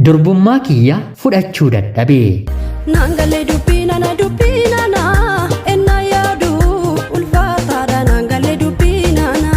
durbummaa kiyya fudhachuu dadhabe. Naangalee dubbii nana ennaa yaadu ulfaataadha naangalee dubbii nana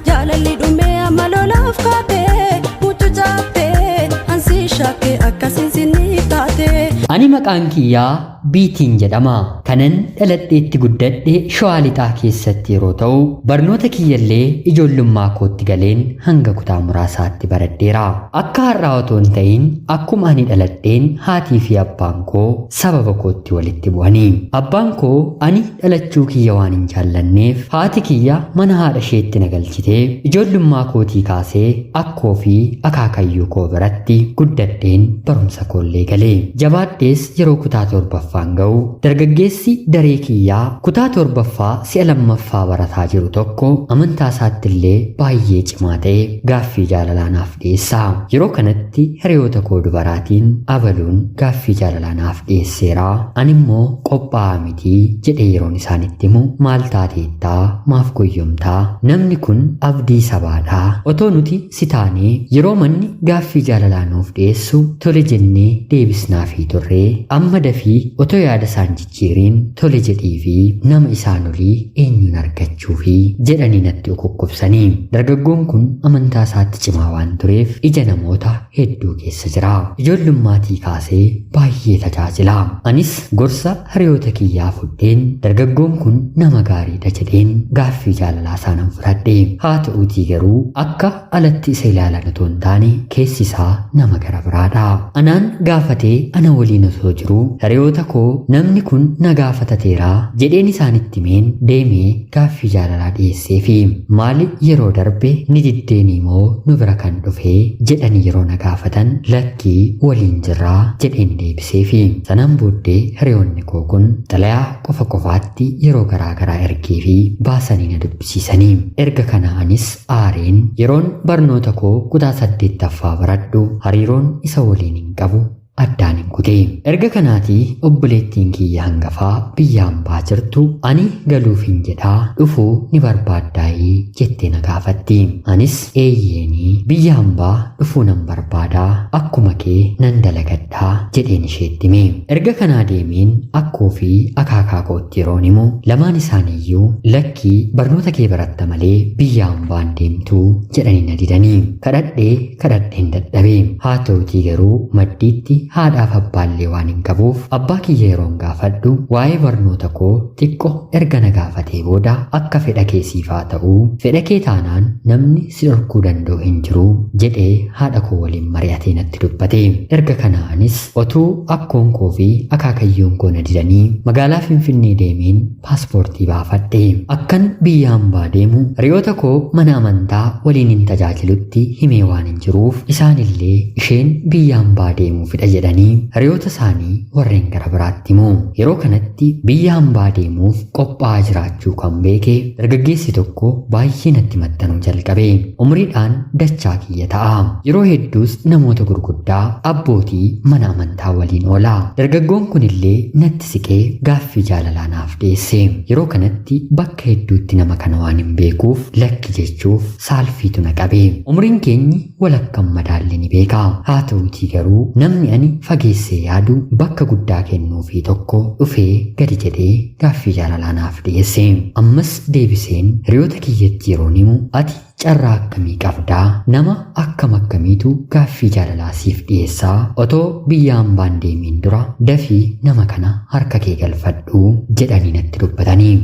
jaalalli dhumee amma lolaaf kaatee muchuu jaaftee ansi shakkee akkasiin sinni taatee. Ani maqaan kiyyaa Biitiin jedhama. Kanan dhaladheetti guddadhe Shawaa Lixaa keessatti yeroo ta'u barnoota kiyyallee ijoollummaa kootti galeen hanga kutaa muraasaatti baradheera. Akka har'aa otoo hin ta'in akkuma ani dhaladheen haatii fi abbaan koo sababa kootti walitti bu'anii. Abbaan koo ani dhalachuu kiyya waan hin jaallanneef haati kiyya mana haadha isheetti na galchitee ijoollummaa kootii kaasee akkoo fi akaakayyuu koo biratti guddadheen barumsa koollee galee. Jabaadhees yeroo kutaa torbaffaa ga'u dargaggeessi daree kiyyaa kutaa torbaffaa si'a lammaffaa barataa jiru tokko amantaa isaatti illee baay'ee cimaa ta'e gaaffii jaalalaa naaf dhiyeessa. Yeroo kanatti hiriyoota koo dubaraatiin abaluun gaaffii jaalalaa naaf dhiyeesseera ani immoo qophaa'aa miti jedhee yeroon isaanitti himu maal taateettaa maaf goyyomtaa namni kun abdii sabaadhaa otoo nuti si taanee yeroo manni gaaffii jaalalaa nuuf dhiyeessu tole jennee deebisnaafii turree amma dafii otoo yaada isaan jijjiiriin tole jedhii fi nama isaan olii eenyuun argachuu fi jedhanii natti ukukkubsanii. Dargaggoon kun amantaa isaatti cimaa waan tureef ija namoota hedduu keessa jira. Ijoollummaatii kaasee baay'ee tajaajila. Anis gorsa hiriyoota kiyyaa fudheen dargaggoon kun nama gaariidha jedheen gaaffii jaalalaa isaanan fudhadhe. Haa ta'uutii garuu akka alatti isa ilaalan otoo hin taane keessi isaa nama gara biraadha. Anaan gaafatee ana waliin osoo jiru hiriyoota koo namni kun na gaafatateeraa jedheen isaanitti meen deemee gaaffii jaalalaa dhiyeesseefi maali yeroo darbe ni diddeenii moo nu bira kan dhufee jedhanii yeroo na gaafatan lakkii waliin jirraa jedheen deebiseefi sanaan booddee hiriyoonni koo kun xalayaa qofa qofaatti yeroo garaagaraa ergee fi baasanii na dubbisiisanii. Erga kanaanis aareen yeroon barnoota koo kutaa 8ffaa baradhu hariiroon isa waliin hin qabu addaan hin kute. Erga kanaatii obboleettiin kiyya hangafaa biyya hambaa jirtu ani galuufin jedhaa dhufuu ni barbaaddaayii jettee na gaafatti. Anis eeyyeenii biyya hambaa dhufuu nan barbaadaa akkuma kee nan dalagadhaa jedheen isheetti hime. Erga kanaa deemeen akkoo fi akaakaa kootti yeroon himu lamaan isaaniiyyuu lakkii barnoota kee baratta malee biyya hambaan deemtuu jedhanii na didanii. Kadhadheen dadhabe. Haa ta'utii garuu maddiitti haadhaaf abbaallee waan hin qabuuf abbaa kiyya yeroon gaafadhu waa'ee barnoota koo xiqqoo erga na gaafatee booda akka fedha keessiifaa ta'uu fedha kee taanaan namni si dhorkuu danda'u hin jiru jedhee haadha koo waliin mari'atee natti dubbate. Erga kanaanis otuu akkoon koo fi akaakayyoon koo na didanii magaalaa Finfinnee deemeen paaspoortii baafadhe. Akkan biyya hambaa deemu hiriyoota koo mana amantaa waliin hin tajaajilutti himee waan hin jiruuf isaanillee isheen biyya hambaa deemuu fedha jedhanii hiriyoota isaanii warreen gara biraatti himu. Yeroo kanatti biyya hambaa deemuuf qophaa'aa jiraachuu kan beeke dargaggeessi tokko baay'ee natti maxxanuu jalqabe. Umriidhaan dachaa kiyya ta'a. Yeroo hedduus namoota gurguddaa abbootii mana amantaa waliin oola. Dargaggoon kunillee natti siqee gaaffii jaalalaa naaf dhiyeesse. Yeroo kanatti bakka hedduutti nama kana waan hin beekuuf lakki jechuuf saalfiitu na qabe. Umriin keenyi walakkaan madaalli ni beeka. Haa ta'uutii garuu namni ani fageessee yaadu bakka guddaa kennuufii tokko dhufee gadi jedhee gaaffii jaalalaa naaf dhiyeesse. Ammas deebiseen hiriyoota kiyyatti yeroon himu ati carraa akkamii qabdaa nama akkamiitu gaaffii jaalalaa siif dhiyeessaa otoo biyya hambaan deemiin dura dafii nama kana harka kee galfadhu jedhanii natti dubbatanii.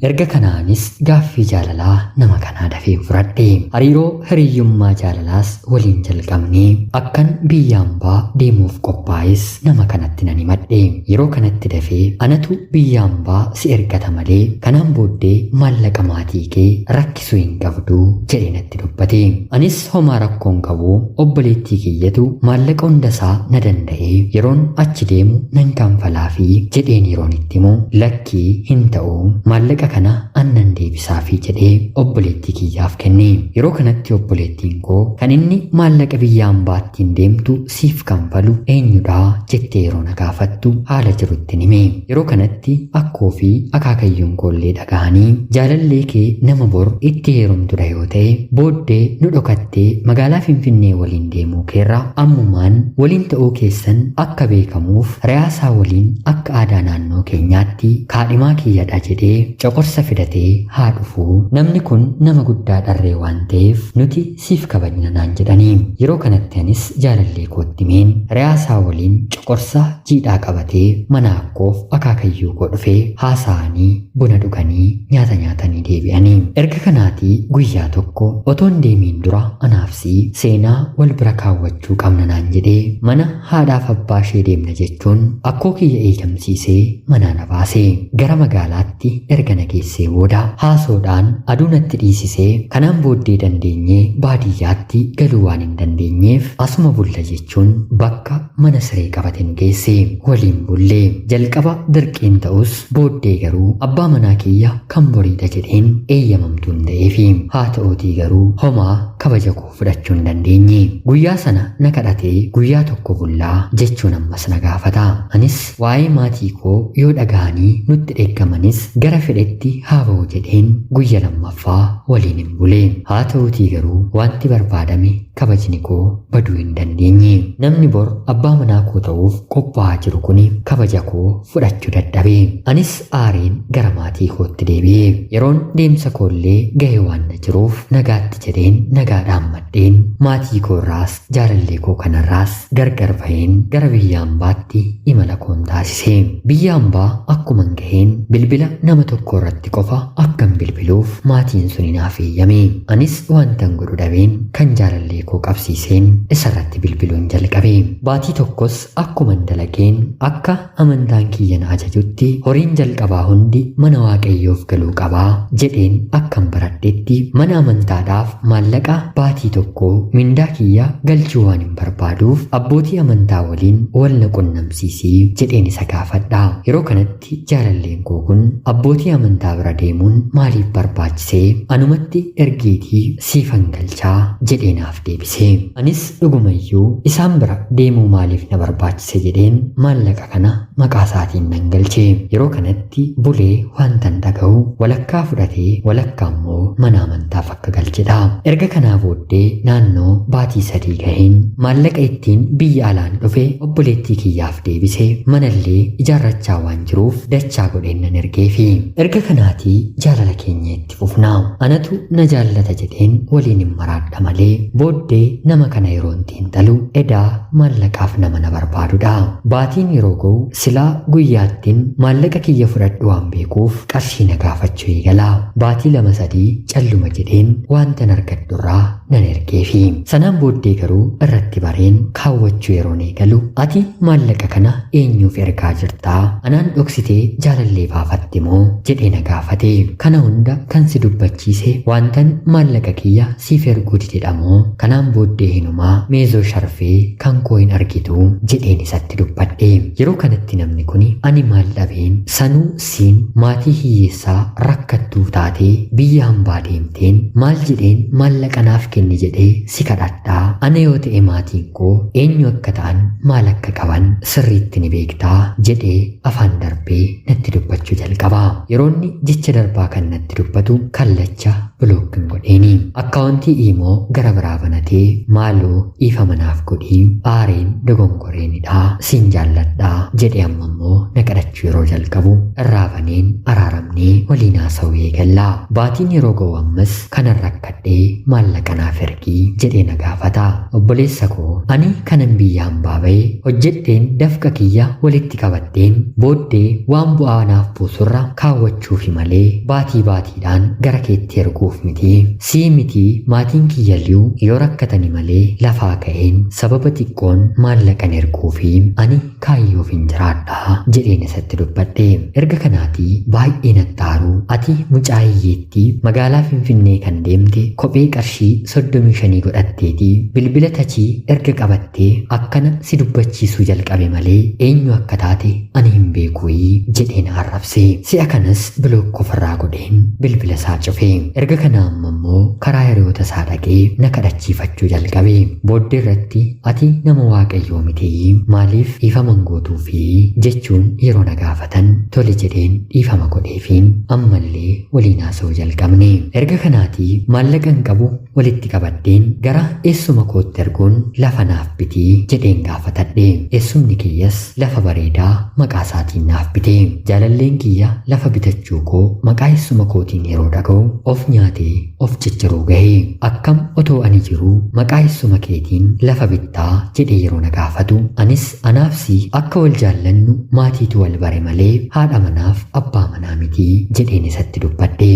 Erga kanaanis gaaffii jaalalaa nama kanaa dafee fudhadhe. Hariiroo hiriyyummaa jaalalaas waliin jalqabnee akkan biyya hambaa deemuuf qophaa'es nama kanatti nan himadhe. Yeroo kanatti dafee anatu biyya hambaa si ergata malee kanaan booddee maallaqa maatii kee rakkisuu hin qabdu jedhee natti dubbate. Anis homaa rakkoon qabu obboleettii kiyyatu maallaqa hundasaa na danda'ee yeroon achi deemu nan kanfalaafi jedheen yeroon itti himu lakkii hin ta'u maallaqa kana annan deebisaafii jedhee obboleettii kiyyaaf kenne. Yeroo kanatti obboleettiin koo kan inni maallaqa biyya hambaattiin deemtu siif kanfalu eenyudha jettee yeroo na gaafattu haala jirutti hime. Yeroo kanatti akkoo fi akaakayyuun koollee dhagahanii jaalallee kee nama bor itti heerumtudha yoo ta'e booddee nu dhokattee magaalaa Finfinnee waliin deemuu keerra ammumaan waliin ta'uu keessan akka beekamuuf riyaasaa waliin akka aadaa naannoo keenyaatti kaadhimaa kiyyadha jedhee coqorsa fidatee haa dhufu. Namni kun nama guddaa dharree waan ta'eef nuti siif kabajna naan jedhanii. Yeroo kanatti anis jaalallee kootti meen riyaasaa waliin coqorsa jiidhaa qabatee mana akkoof akaakayyuu koo dhufee haasa'anii buna dhuganii nyaata nyaatanii deebi'anii. Erga kanaatii guyyaa tokko otoon deemiin dura anaafsi seenaa wal bira kaawwachuu qabna naan jedhee mana haadhaaf abbaa ishee deemna jechuun akkoo kiyya eegamsiisee manaa na baase. Gara magaalaatti erga na geessee booda haasoodhaan aduu natti dhiisisee kanaan booddee dandeenyee baadiyyaatti galuu waan hin dandeenyeef asuma bulla jechuun bakka mana siree qabate nu geesse. Waliin bullee jalqaba dirqiin ta'us booddee garuu abbaa manaa kiyya kan boriidha jedheen eeyyamamtuu hin ta'eefi haa ta'uutii garuu homaa kabaja koo fudhachuu hin dandeenye. Guyyaa sana na kadhatee guyyaa tokko bullaa jechuun ammas na gaafata. Anis waa'ee maatii koo yoo dhaga'anii nutti dheekkamanis gara fedhetti haa ba'u jedheen guyya lammaffaa waliin hin bulle. Haa ta'uutii garuu wanti barbaadame kabajni koo baduu hin dandeenye. Namni bor abbaa manaa koo ta'uuf qophaa'aa jiru kun kabaja koo fudhachuu dadhabe. Anis aareen gara maatii kootti deebi'e. Yeroon deemsa koollee ga'e waan na jiruuf nagaatti jedheen nagaadhaan maddeen maatii koorraas jaalallee koo kanarraas gargar baheen gara biyya hambaatti imala koon taasise. Biyya hambaa akkuman gaheen bilbila nama tokko irratti qofa akkan bilbiluuf maatiin suni naaf eeyyame. Anis wantan godhu dhabeen kan jaalallee koo qabsiiseen isarratti bilbiluun jalqabe. Baatii tokkos akkuman dalageen akka amantaan kiyya na ajajutti horiin jalqabaa hundi mana waaqayyoof galuu qabaa jedheen akkan baradhetti mana amantaadhaaf maallaqa baatii tokko mindaa kiyya galchuu waan hin barbaaduuf abbootii amantaa waliin wal na qunnamsiisii jedheen isa gaafadha. Yeroo kanatti jaalalleen koo kun abbootii amantaa bira deemuun maaliif barbaachisee anumatti ergeetii siifan galchaa jedheenaaf deebise. Anis dhugumayyuu isaan bira deemuu maaliif na barbaachise jedheen maallaqa kana maqaa isaatiin nan galche. Yeroo kanatti bulee wantan dhaga'u walakkaa fudhatee walakkaa immoo mana amantaaf akka galchedha. Erga kanaa booddee naannoo baatii 3 gaheen maallaqa ittiin biyya alaan dhufe obboleettii kiyyaaf deebise. Manallee ijaarrachaa waan jiruuf dachaa godheen nan ergeefi. Erga kanaatii jaalala keenya itti fufnaa. Anatu na jaallata jedheen waliin hin maraadha malee booddee nama kana yeroon xiinxalu edaa maallaqaaf nama na barbaadudha. Baatiin yeroo ga'u silaa guyyaattiin maallaqa kiyya fudhadhu waan beekuuf qarshii na gaafachuu eegala. Baatii 2-3 calluma jedheen wantan argadhurraa nan ergeefi. Sanaan booddee garuu irratti bareen kaawwachuu yeroon eegalu ati maallaqa kana eenyuuf ergaa jirtaa? Anaan dhoksitee jaalallee baafatte moo jedhee na gaafate. Kana hunda kan si dubbachiise wantan maallaqa kiyya siif erguu didedhamoo kanaan booddee hinumaa meezoo sharfee kan koo hin argitu jedheen isatti dubbadhe. Yeroo kanatti namni kun ani maal dhabeen sanuu siin maatii hiyyeessaa rakkattuu taatee biyya hambaa deemteen maal jedheen maallaqa naaf kenni jedhee si kadhadhaa. Ana yoo ta'e maatiin koo eenyu akka ta'an maal akka qaban sirriitti ni beektaa jedhee afaan darbee natti dubbachuu jalqaba. Yeroonni jecha darbaa kan natti dubbatu kallacha bilookin godheeni. Akkaawuntii immoo gara biraa banatee maaloo ifa manaaf godhii aareen dogongoreenidha siin jaalladhaa jedhee amma immoo na kadhachuu yeroo jalqabu irraa baneen araaramnee waliin haasa'uu eegallaa. Baatiin yeroo ga'u ammas kanan rakkadhee maallaqa naaf ergii jedhee na gaafata. Obboleessa koo ani kanan biyya hambaa ba'ee hojjedheen dafqa kiyya walitti qabadheen booddee waan bu'aa naaf buusurra kaawwachuufi malee baatii baatiidhaan gara keetti erguu arguuf miti. Sii miti maatiin kiyyayyuu yoo rakkatani malee lafaa ka'een sababa xiqqoon maallaqan erguu fi ani kaayyoof hin jiraadha jedheen isatti dubbadhe. Erga kanaatii baay'ee nattaaru ati mucaa hiyyeettii magaalaa Finfinnee kan deemte kophee qarshii 35 godhatteeti bilbila tachii erga qabattee akkana si dubbachiisuu jalqabe malee eenyu akka taate ani hin beekuyi jedheen arrabse. Si'a kanas bilook ofirraa godheen bilbila isaa cufe. Erga kana ammoo karaa hiriyoota isaa dhaqee na kadhachiifachuu jalqabe. Booddee irratti ati nama waaqayyoo miti maaliif dhiifama gootuu fi jechuun yeroo na gaafatan tole jedheen dhiifama godheefiin ammallee waliin haasa'uu jalqabne. Erga kanaatii maallaqan qabu walitti qabadheen gara eessuma kootti erguun lafa naaf bitii jedheen gaafatadhe. Eessumni kiyyas lafa bareedaa maqaa isaatiin naaf bite. Jaalalleen kiyya lafa bitachuu koo maqaa eessuma kootiin yeroo dhaga'u of nyaatee of cicciruu gahe. Akkam otoo ani jiruu maqaa eessuma keetiin lafa bittaa jedhee yeroo na gaafatu anis anaafsi akka wal jaallannu maatiitu wal bare malee haadha manaaf abbaa manaa miti jedheen isatti dubbadhe.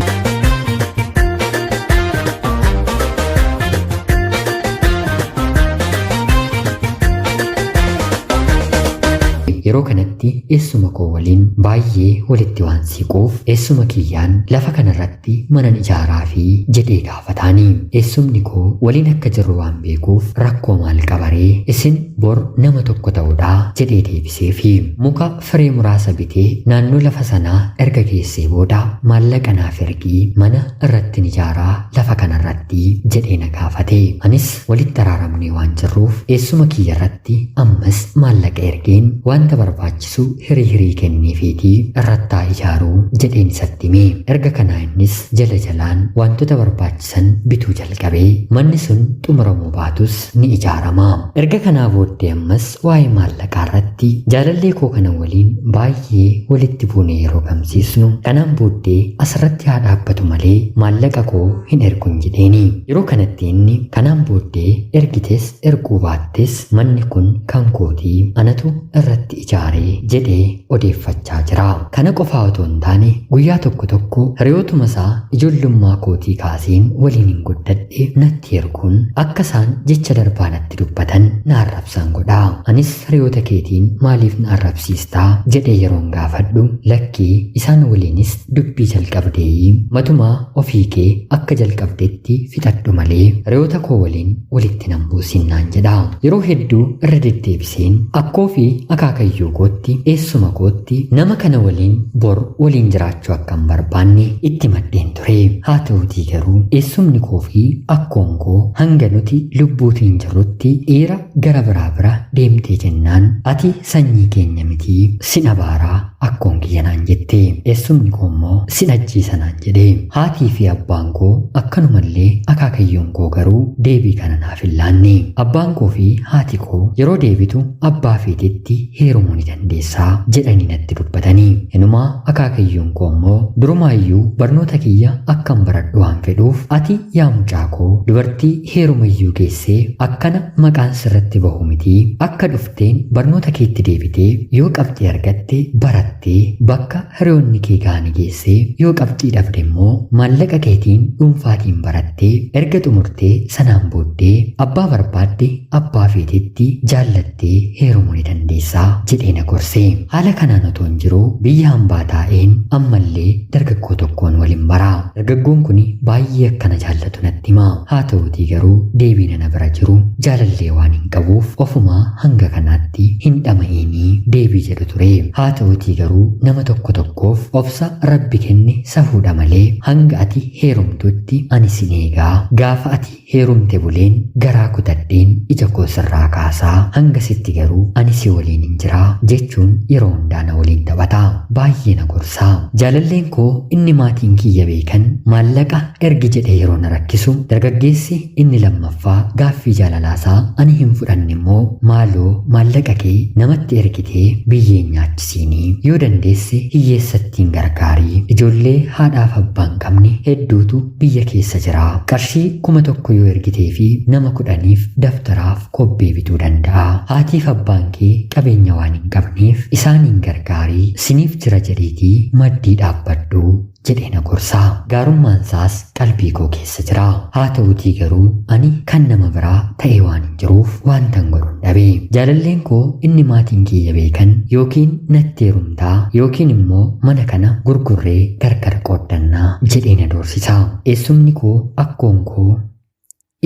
Yeroo kanatti eessuma koo waliin baay'ee walitti waan siquuf eessuma kiyyaan lafa kanarratti mana ijaaraa fi jedhee gaafataani. Eessumni koo waliin akka jirru waan beekuuf rakkoo maal qabaree isin bor nama tokko ta'uudha jedhee deebiseefi muka firee muraasa bitee naannoo lafa sanaa erga geessee booda maallaqa naaf ergii mana irratti ijaaraa lafa kanarratti jedhee na gaafate. Anis walitti araaramnee waan jirruuf eessuma kiyyarratti ammas maallaqa ergeen wanta barbaachisu hirii kenneefiitii irrattaa ijaaruu jedheen isatti hime. Erga kanaa innis jala jalaan wantoota barbaachisan bituu jalqabee manni sun xumuramuu baatus ni ijaarama. Erga kanaa booddee ammas waa'ee maallaqaa irratti jaalallee koo kana waliin baay'ee walitti buune yeroo gamsiisnu kanaan booddee asirratti haa dhaabbatu malee maallaqa koo hin ergu jedheeni. Yeroo kanatti inni kanaan booddee ergites erguu baattes manni kun kan kootii anatu irratti ijaaree jedhee odeeffachaa jira. Kana qofaa otoo hin taane guyyaa tokko tokko hiriyootuma isaa ijoollummaa kootii kaaseen waliin hin guddadhe natti erguun akka isaan jecha darbaa natti dubbatan na arrabsan godha. Anis hiriyoota keetiin maaliif na arrabsiistaa jedhee yeroon gaafadhu lakkii isaan waliinis dubbii jalqabdee matumaa ofii kee akka jalqabdetti fixadhu malee hiriyoota koo waliin walitti nan buusinnaan jedha. Yeroo hedduu irra deddeebiseen akkoo fi akaakayyuu kootti eessuma kootti nama kana waliin bor waliin jiraachuu akka hin barbaanne itti maddeen ture. Haa ta'utii garuu eessumni koo fi akkoon koo hanga nuti lubbuutiin jirrutti dhiira gara biraa bira deemtee jennaan ati sanyii keenya miti sin abaaraa akkoon kiyya naan jette. Eessumni koo immoo sin ajjeesa naan jedhe. Haatii fi abbaan koo akkanumallee akaakayyoon koo garuu deebii kana naaf hin laanne. Abbaan koo fi haati koo yeroo deebitu abbaa feetetti heerumuu ni dandeessaa jedhanii natti dubbatanii. Inumaa akaakayyoon koo immoo durumaayyuu barnoota kiyya akkan baradhu waan fedhuuf ati yaa mucaa koo dubartii heerumayyuu geessee akkana maqaan sirratti bahu miti akka dhufteen barnoota keetti deebitee yoo qabxii argatte barattee bakka hiriyoonni kee ga'anii geessee yoo qabxii dhabde immoo maallaqa keetiin dhuunfaatiin barattee erga xumurtee sanaan booddee abbaa barbaadde abbaa feetetti jaallattee heerumuu ni dandeessaa jedhee na gorse. Haala kanaan otoo hin jiru biyya hambaa taa'een ammallee dargaggoo tokkoon waliin bara. Dargaggoon kun baay'ee akkana jaallatu natti hima. Haa ta'utii garuu deebiin ana bira jiru jaalallee waan hin qabuuf ofumaa hanga kanaatti hin dhama'inii deebii jedhu ture. Haa ta'utii garuu nama tokko tokkoof obsa rabbi kenne safuudha malee hanga ati heerumtutti ani sin eegaa gaafa ati heerumte buleen garaa kutadheen ija koo sirraa kaasaa hanga sitti garuu ani si waliin hin jiraa jechuun yeroo hundaa na waliin taphata. Baay'ee na gorsaa. Jaalalleen koo inni maatiin kiyya beekan maallaqa ergi jedhee yeroo na rakkisu dargaggeessi inni lammaffaa gaaffii jaalalaasaa ani hin fudhanne immoo maaloo maallaqa kee namatti ergitee biyyeen nyaachisiinii yoo dandeesse hiyyeessattiin gargaarii ijoollee haadhaaf abbaan qabne hedduutu biyya keessa jira. Qarshii 1,000 yoo ergitee fi nama 10 daftaraaf kobbee bituu danda'a. Haatiif abbaan kee qabeenya waan hin qabneef isaaniin gargaarii siniif jira jedheetii maddii dhaabbadhu jedhee na gorsa. Gaarummaan isaas qalbii koo keessa jira. Haa ta'uutii garuu ani kan nama biraa ta'ee waan hin jiruuf waantan godhu dhabe. Jaalalleen koo inni maatiin kiyya beekan yookiin natti heerumtaa yookiin immoo mana kana gurgurree gargar qooddannaa jedhee na doorsisa. Eessumni koo akkoon koo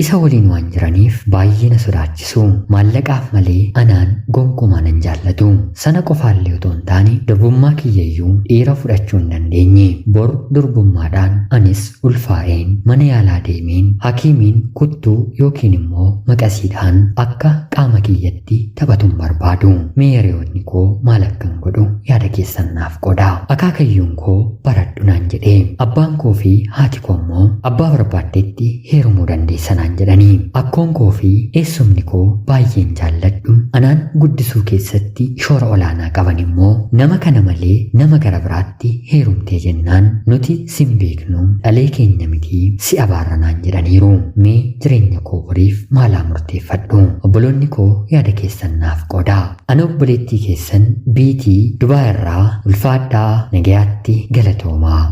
isa waliin waan jiraniif baay'ee na sodaachisu. Maallaqaaf malee anaan gonkumaa nan jaallatu. Sana qofaallee otoo hin taane durbummaa kiyyayyuu dhiira fudhachuu hin dandeenye. Bor durbummaadhaan anis ulfaa'een mana yaalaa deemeen hakiimiin kuttuu yookiin immoo maqasiidhaan akka qaama kiyyatti taphatuun barbaadu. Mee hiriyoonni koo maal akkan godhu yaada keessan naaf qodaa. Akaakayyuun koo baradhu naan jedhee. Abbaan koo fi haati koo immoo abbaa barbaaddetti heerumuu dandeessan jedhanii. Akkoon koo fi eessumni koo baay'een jaalladhu. Anaan guddisuu keessatti shoora olaanaa qaban immoo nama kana malee nama gara biraatti heerumtee jennaan nuti sin beeknu dhalee keenya miti si abaarranaan jedhaniiru. Mee jireenya koo boriif maalaa murteeffadhu? Obboloonni koo yaada keessan naaf qodaa. Ana obboleettii keessan Biitii Dubaa irraa ulfaadhaa nagayaatti galatoomaa.